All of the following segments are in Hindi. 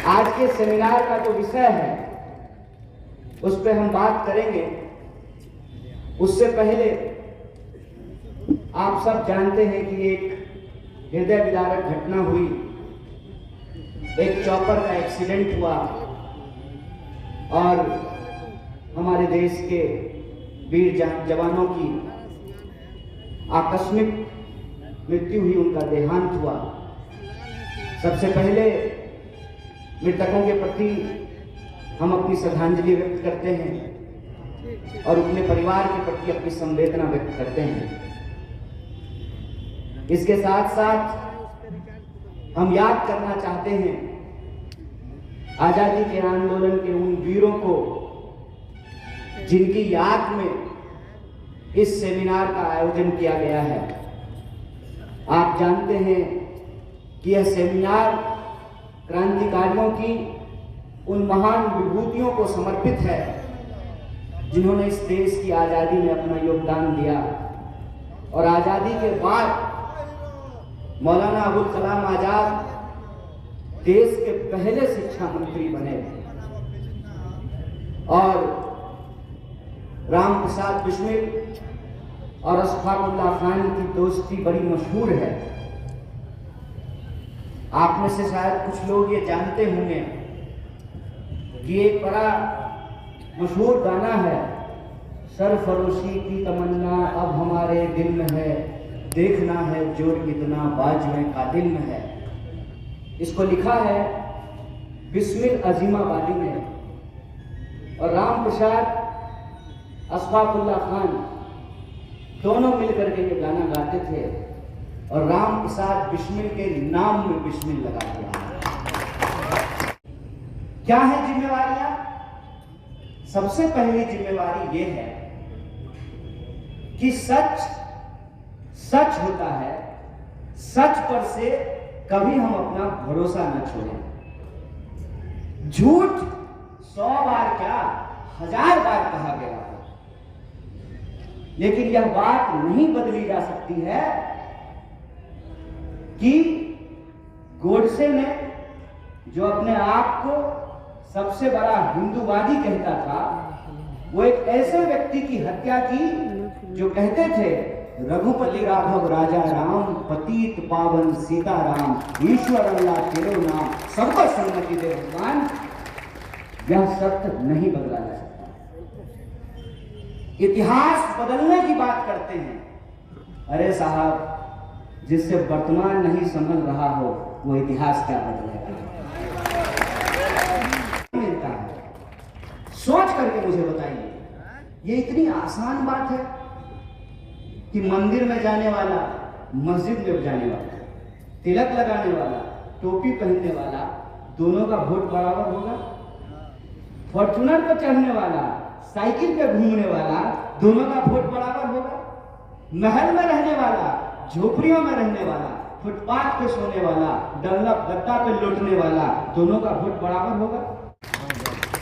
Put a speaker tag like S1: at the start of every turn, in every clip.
S1: आज के सेमिनार का जो विषय है उस पर हम बात करेंगे। उससे पहले आप सब जानते हैं कि एक हृदय विदारक घटना हुई, एक चॉपर का एक्सीडेंट हुआ और हमारे देश के वीर जवानों की आकस्मिक मृत्यु हुई, उनका देहांत हुआ। सबसे पहले मृतकों के प्रति हम अपनी श्रद्धांजलि व्यक्त करते हैं और अपने परिवार के प्रति अपनी संवेदना व्यक्त करते हैं। इसके साथ साथ हम याद करना चाहते हैं आजादी के आंदोलन के उन वीरों को जिनकी याद में इस सेमिनार का आयोजन किया गया है। आप जानते हैं कि यह सेमिनार क्रांतिकारियों की उन महान विभूतियों को समर्पित है जिन्होंने इस देश की आजादी में अपना योगदान दिया और आजादी के बाद मौलाना अबुल कलाम आजाद देश के पहले शिक्षा मंत्री बने और राम प्रसाद बिस्मिल और अशफाकुल्लाह खान की दोस्ती बड़ी मशहूर है। आप में से शायद कुछ लोग ये जानते होंगे कि एक बड़ा मशहूर गाना है, सरफरोशी की तमन्ना अब हमारे दिल में है, देखना है जोर कितना बाजुएं का दिल में है। इसको लिखा है बिस्मिल अजीमाबादी ने और राम प्रसाद अशफाकुल्लाह खान दोनों मिलकर के ये गाना गाते थे और राम प्रसाद बिस्मिल के नाम में बिस्मिल लगा दिया। क्या है जिम्मेवारियां? सबसे पहली जिम्मेवारी ये है कि सच सच होता है, सच पर से कभी हम अपना भरोसा न छोड़ें। झूठ 100 बार क्या 1000 बार कहा गया हो, लेकिन यह बात नहीं बदली जा सकती है कि गोडसे ने जो अपने आप को सबसे बड़ा हिंदूवादी कहता था, वो एक ऐसे व्यक्ति की हत्या की जो कहते थे रघुपति राघव राजा राम, पतित पावन सीता राम, ईश्वर अल्लाह तेरो नाम, सबको सम्मति दे भगवान। यह सत्य नहीं बदला जा सकता। इतिहास बदलने की बात करते हैं। अरे साहब, जिससे वर्तमान नहीं संभल रहा हो वो इतिहास क्या बदलेगा? मिलता है। सोच करके मुझे बताइए, ये इतनी आसान बात है कि मंदिर में जाने वाला, मस्जिद में जाने वाला, तिलक लगाने वाला, टोपी पहनने वाला, दोनों का वोट बराबर होगा? फॉर्च्यूनर पर चढ़ने वाला, साइकिल पे घूमने वाला, दोनों का वोट बराबर होगा? महल में रहने वाला, झोपड़ियों में रहने वाला, फुटपाथ पे सोने वाला, डल्लप गद्दा पे लौटने वाला, दोनों का वोट बराबर होगा?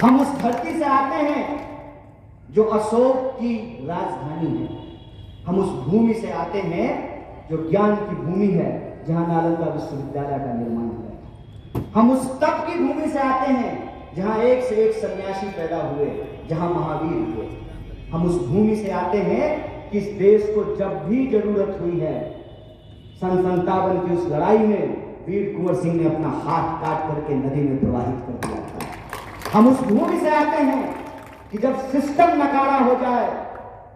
S1: हम उस धरती से आते हैं जो अशोक की राजधानी है। हम उस भूमि से आते हैं जो ज्ञान की भूमि है, जहां नालंदा विश्वविद्यालय का निर्माण हुआ। हम उस तप की भूमि से आते हैं जहां एक से एक सन्यासी पैदा हुए, जहां महावीर हुए। हम उस भूमि से आते हैं कि इस देश को जब भी जरूरत हुई है, सन 57 की उस लड़ाई में वीर कुंवर सिंह ने अपना हाथ काट करके नदी में प्रवाहित कर दिया था। हम उस भूमि से आते हैं कि जब सिस्टम नकारा हो जाए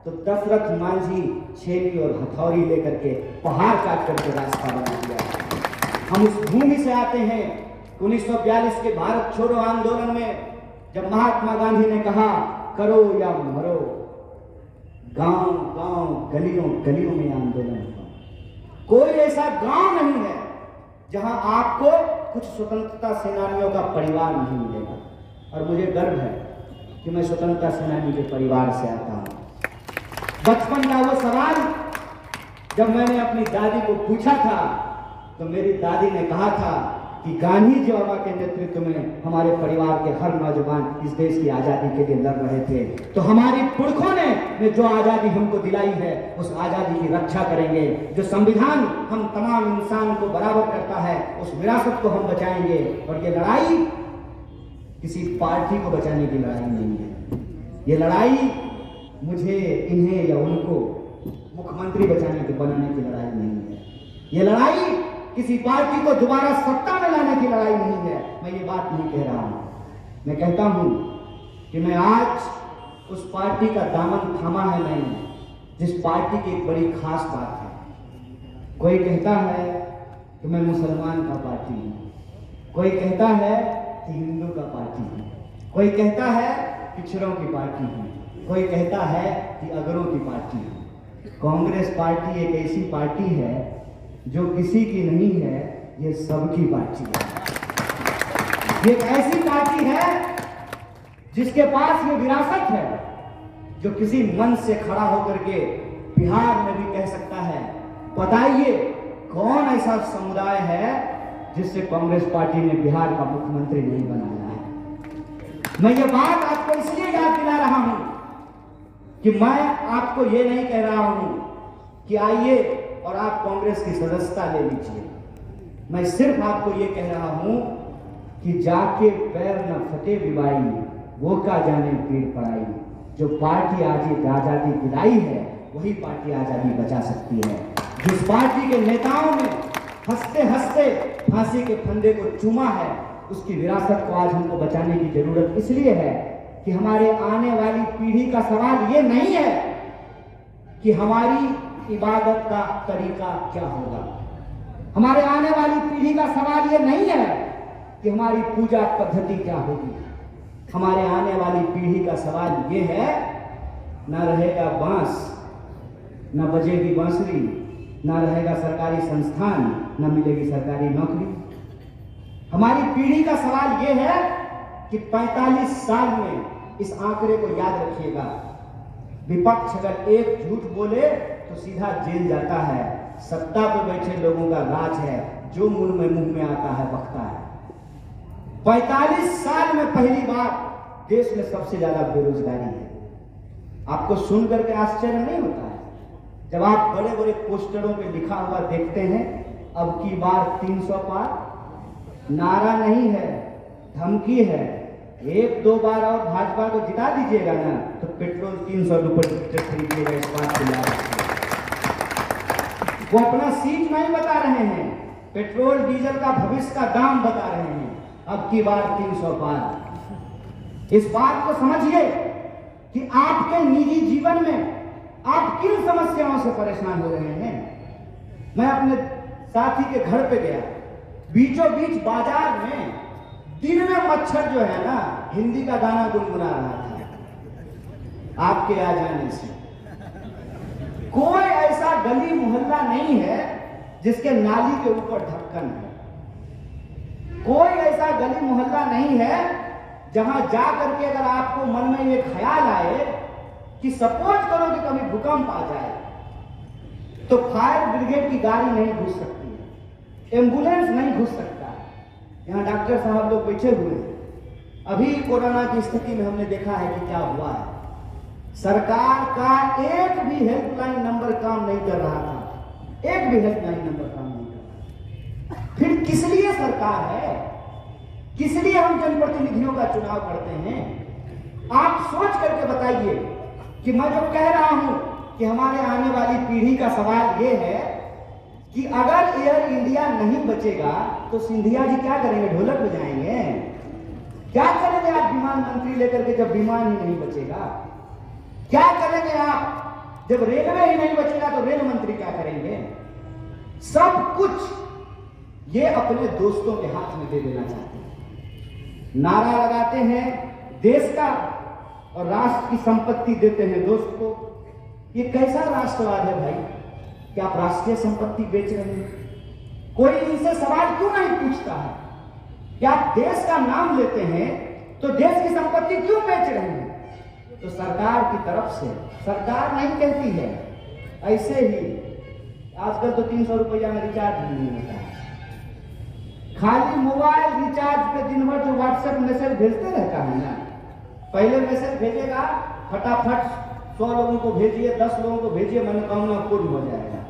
S1: तो दशरथ मांझी छेनी और हथौड़ी लेकर के पहाड़ काट करके रास्ता बना दिया। हम उस भूमि से आते हैं 1942 के भारत छोड़ो आंदोलन में जब महात्मा गांधी ने कहा करो या मरो, गांव गांव गलियों गलियों में आंदोलन हुआ। कोई ऐसा गांव नहीं है जहां आपको कुछ स्वतंत्रता सेनानियों का परिवार नहीं मिलेगा। और मुझे गर्व है कि मैं स्वतंत्रता सेनानी के परिवार से आता हूं। बचपन का वो सवाल जब मैंने अपनी दादी को पूछा था तो मेरी दादी ने कहा था कि गांधी जी बाबा के नेतृत्व में हमारे परिवार के हर नौजवान इस देश की आजादी के लिए लड़ रहे थे, तो हमारी पुरखों ने जो आजादी हमको दिलाई है उस आजादी की रक्षा करेंगे। जो संविधान हम तमाम इंसान को बराबर करता है उस विरासत को हम बचाएंगे। और ये लड़ाई किसी पार्टी को बचाने की लड़ाई नहीं है। ये लड़ाई मुझे, इन्हें या उनको मुख्यमंत्री बनाने की लड़ाई नहीं है। ये लड़ाई किसी पार्टी को दोबारा सत्ता में लाने की लड़ाई नहीं है। मैं ये बात नहीं कह रहा हूं। मैं कहता हूं कि मैं आज उस पार्टी का दामन थामा है मैंने जिस पार्टी की एक बड़ी खास बात है। कोई कहता है कि मैं मुसलमान का पार्टी हूं, कोई कहता है कि हिंदू का पार्टी हूं, कोई कहता है पिछड़ों की पार्टी हूं, कोई कहता है कि अगरों की पार्टी हूं। कांग्रेस पार्टी एक ऐसी पार्टी है जो किसी की नहीं है, ये सबकी पार्टी है। ये एक ऐसी पार्टी है जिसके पास ये विरासत है, जो किसी मंच से खड़ा होकर के बिहार में भी कह सकता है, बताइए कौन ऐसा समुदाय है जिससे कांग्रेस पार्टी ने बिहार का मुख्यमंत्री नहीं बनाया है। मैं ये बात आपको इसलिए याद दिला रहा हूं कि मैं आपको ये नहीं कह रहा हूं कि आइए और आप कांग्रेस की सदस्यता ले लीजिए। मैं सिर्फ आपको ये कह रहा हूं कि जाके पैर न फटे विवाई, वो का जाने पीर पड़ाई। जो पार्टी आज आजादी दिलाई है वही पार्टी आजादी बचा सकती है। जिस पार्टी के नेताओं ने हंसते हंसते फांसी के फंदे को चूमा है, उसकी विरासत को आज हमको बचाने की जरूरत इसलिए है कि हमारे आने वाली पीढ़ी का सवाल ये नहीं है कि हमारी इबादत का तरीका क्या होगा। हमारे आने वाली पीढ़ी का सवाल ये नहीं है कि हमारी पूजा पद्धति क्या होगी। हमारे आने वाली पीढ़ी का सवाल ये है, ना रहेगा बांस, ना बजेगी बांसुरी, ना रहेगा सरकारी संस्थान, ना मिलेगी सरकारी नौकरी। हमारी पीढ़ी का सवाल ये है कि 45 साल में, इस आंकड़े को याद रखिएगा, विपक्ष अगर एक झूठ बोले तो सीधा जेल जाता है। सत्ता पर बैठे लोगों का राज है, जो मुंह में आता है बकता है। 45 साल में पहली बार देश में सबसे ज्यादा बेरोजगारी है। आपको सुन करके आश्चर्य नहीं होता है जब आप बड़े बड़े पोस्टरों पे लिखा हुआ देखते हैं, अब की बार 300 पार। नारा नहीं है, धमकी है। 1-2 बार और भाजपा को जिता दीजिएगा ना तो पेट्रोल 300 रुपये खरीदिएगा। इस बात को याद रखिए। वो अपना सीट नहीं बता रहे हैं, पेट्रोल डीजल का भविष्य का दाम बता रहे हैं। अब की बार 300 पार। इस बात को समझिए कि आपके निजी जीवन में आप किन समस्याओं से परेशान हो रहे हैं। मैं अपने साथी के घर पे गया, बीचों बीच बाजार में दिन में मच्छर जो है ना, हिंदी का गाना गुनगुना रहा था। आपके आ जाने से कोई ऐसा गली मोहल्ला नहीं है जिसके नाली के ऊपर ढक्कन है। कोई ऐसा गली मोहल्ला नहीं है जहां जा करके अगर आपको मन में ये ख्याल आए कि सपोज करो कि कभी भूकंप आ जाए तो फायर ब्रिगेड की गाड़ी नहीं घुस सकती है, एम्बुलेंस नहीं घुस सकता है। यहाँ डॉक्टर साहब लोग बैठे हुए हैं। अभी कोरोना की स्थिति में हमने देखा है कि क्या हुआ है। सरकार का एक भी हेल्पलाइन नंबर काम नहीं कर रहा था, एक भी हेल्पलाइन नंबर काम नहीं कर रहा। फिर किस लिए सरकार है, किस लिए हम जनप्रतिनिधियों का चुनाव करते हैं? आप सोच करके बताइए कि मैं जो कह रहा हूं कि हमारे आने वाली पीढ़ी का सवाल ये है कि अगर एयर इंडिया नहीं बचेगा तो सिंधिया जी क्या करेंगे? ढोलक बजाएंगे? क्या करेंगे आप विमान मंत्री लेकर के जब विमान ही नहीं बचेगा? क्या करेंगे आप जब रेलवे ही नहीं बचेगा तो रेल मंत्री क्या करेंगे? सब कुछ ये अपने दोस्तों के हाथ में दे देना चाहते हैं। नारा लगाते हैं देश का और राष्ट्र की संपत्ति देते हैं दोस्त को। ये कैसा राष्ट्रवाद है भाई? क्या आप राष्ट्रीय संपत्ति बेच रहे हैं? कोई इनसे सवाल क्यों नहीं पूछता है कि आप देश का नाम लेते हैं तो देश की संपत्ति क्यों बेच रहे हैं? तो सरकार की तरफ से, सरकार नहीं कहती है, ऐसे ही आजकल तो 300 रुपया में रिचार्ज नहीं होता है। खाली मोबाइल रिचार्ज पे दिन भर जो व्हाट्सएप मैसेज भेजते रहता है ना, पहले मैसेज भेजेगा फटाफट 100 लोगों को भेजिए, 10 लोगों को भेजिए, मनोकामना पूर्ण हो जाएगा।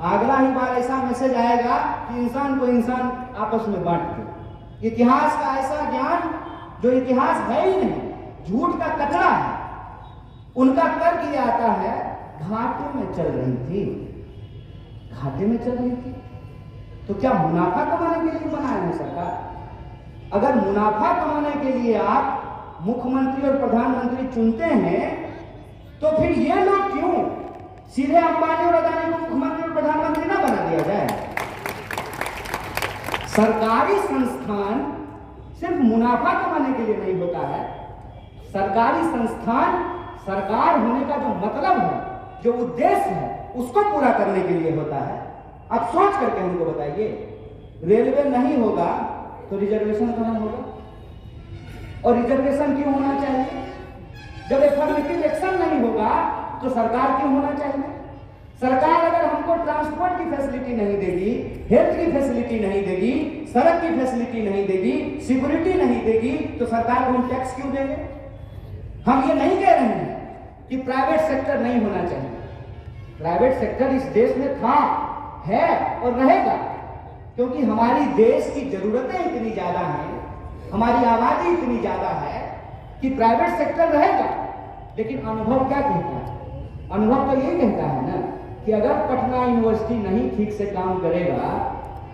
S1: अगला ही बार ऐसा मैसेज आएगा कि इंसान को इंसान आपस में बांट दो। इतिहास का ऐसा ज्ञान जो इतिहास है ही नहीं, झूठ का कचरा है, उनका तर्क ये आता है घाटे में चल रही थी, घाटे में चल रही थी। तो क्या मुनाफा कमाने के लिए बनाए हैं सरकार? अगर मुनाफा कमाने के लिए आप मुख्यमंत्री और प्रधानमंत्री चुनते हैं तो फिर ये लोग क्यों सीधे अंबानी और अदानी को मुख्यमंत्री और प्रधानमंत्री ना बना दिया जाए? सरकारी संस्थान सिर्फ मुनाफा कमाने के लिए नहीं होता है। सरकारी संस्थान सरकार होने का जो मतलब है, जो उद्देश्य है, उसको पूरा करने के लिए होता है। अब सोच करके हमको बताइए, रेलवे नहीं होगा तो रिजर्वेशन कहां होगा? और रिजर्वेशन क्यों होना चाहिए? जब एफर्मेटिव एक्शन नहीं होगा तो सरकार क्यों होना चाहिए? सरकार अगर हमको ट्रांसपोर्ट की फैसिलिटी नहीं देगी, हेल्थ की फैसिलिटी नहीं देगी, सड़क की फैसिलिटी नहीं देगी, सिक्योरिटी नहीं देगी, तो सरकार को हम टैक्स क्यों देंगे? हम ये नहीं कह रहे हैं कि प्राइवेट सेक्टर नहीं होना चाहिए। प्राइवेट सेक्टर इस देश में था, है और रहेगा, क्योंकि हमारी देश की जरूरतें इतनी ज्यादा हैं, हमारी आबादी इतनी ज्यादा है कि प्राइवेट सेक्टर रहेगा। लेकिन अनुभव क्या कहता है? अनुभव तो ये कहता है ना कि अगर पटना यूनिवर्सिटी नहीं ठीक से काम करेगा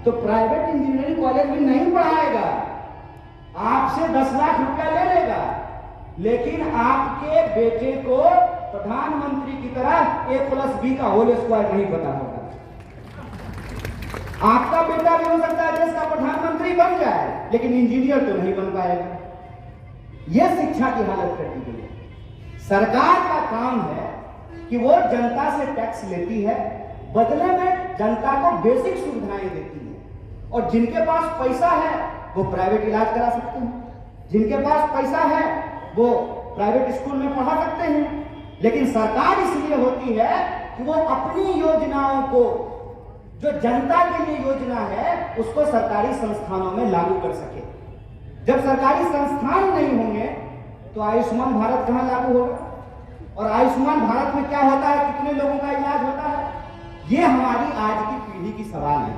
S1: तो प्राइवेट इंजीनियरिंग कॉलेज भी नहीं पढ़ाएगा, आपसे 10 लाख रुपया ले लेगा, लेकिन आपके बेटे को प्रधानमंत्री की तरह A+B का होल स्क्वायर नहीं पता होगा। आपका बेटा भी हो सकता है देश का प्रधानमंत्री बन जाए, लेकिन इंजीनियर तो नहीं बन पाएगा। यह शिक्षा की हालत कर दी गई है। सरकार का काम है कि वो जनता से टैक्स लेती है, बदले में जनता को बेसिक सुविधाएं देती है, और जिनके पास पैसा है वो प्राइवेट इलाज करा सकते हैं, जिनके पास पैसा है वो प्राइवेट स्कूल में पढ़ा सकते हैं। लेकिन सरकार इसलिए होती है कि वो अपनी योजनाओं को, जो जनता के लिए योजना है, उसको सरकारी संस्थानों में लागू कर सके। जब सरकारी संस्थान नहीं होंगे तो आयुष्मान भारत कहां लागू होगा? और आयुष्मान भारत में क्या होता है, कितने लोगों का इलाज होता है? ये हमारी आज की पीढ़ी की सवाल है।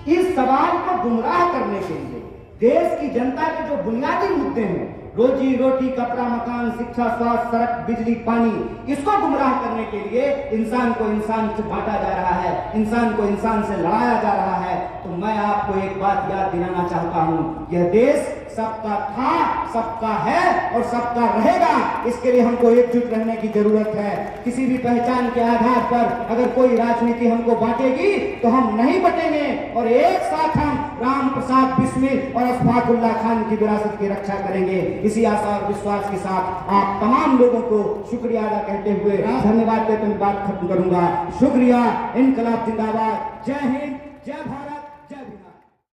S1: इस सवाल को गुमराह करने के लिए देश की जनता के जो बुनियादी मुद्दे हैं, रोजी रोटी, कपड़ा, मकान, शिक्षा, स्वास्थ्य, सड़क, बिजली, पानी, इसको गुमराह करने के लिए इंसान को इंसान से बांटा जा रहा है, इंसान को इंसान से लड़ाया जा रहा है। तो मैं आपको एक बात याद दिलाना चाहता हूं, यह देश सबका था, सबका है और सबका रहेगा। इसके लिए हमको एकजुट रहने की जरूरत है। किसी भी पहचान के आधार पर अगर कोई राजनीति हमको बांटेगी तो हम नहीं बटेंगे, और एक साथ हम राम प्रसाद बिस्मिल और अशफाकुल्लाह खान की विरासत की रक्षा करेंगे। इसी आशा और विश्वास के साथ आप तमाम लोगों को शुक्रिया अदा कहते हुए धन्यवाद देते हुए बात खत्म करूंगा। शुक्रिया। इनकलाब जिंदाबाद। जय हिंद, जय भारत।